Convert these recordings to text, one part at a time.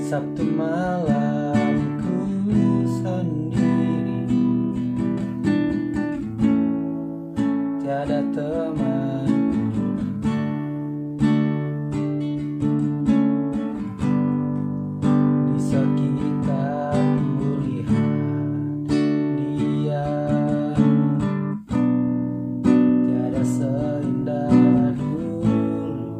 Sabtu malamku sendiri, tiada teman. Di sekitarku lihat dia, tiada seindah dulu.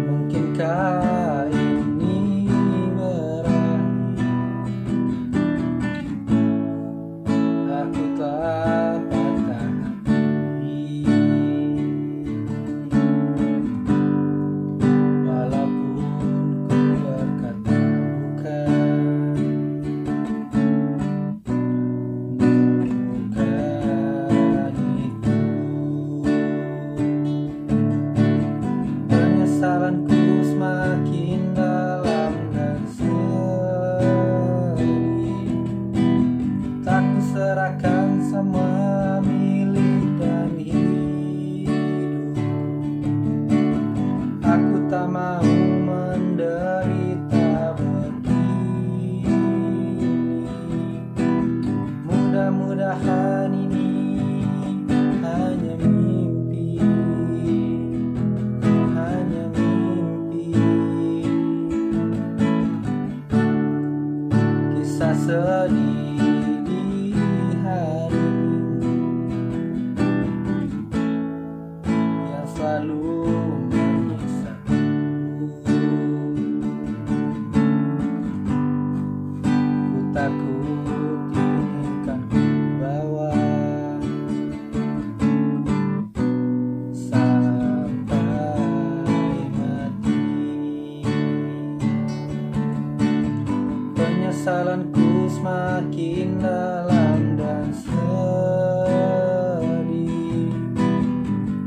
Mungkinkah ini berakhir? Aku telah patah hati, walaupun ku berkata bukan itu. Penyesalanku semakin dalam dan sedih, tak kuserahkan semua milik dan hidup. Aku tak mau menderita begini. Mudah-mudahan ini hanya mimpi, hanya mimpi. Kisah sedih di hari Minggu yang selalu menyiksaku. Ku takut ini kan ku bawa sampai mati. Penyesalanku semakin dalam dan sedih,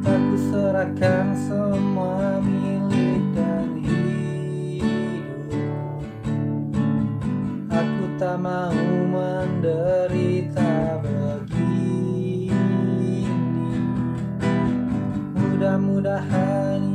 tak kuserahkan semua milik dan hidup. Aku tak mau menderita begini. Mudah-mudahan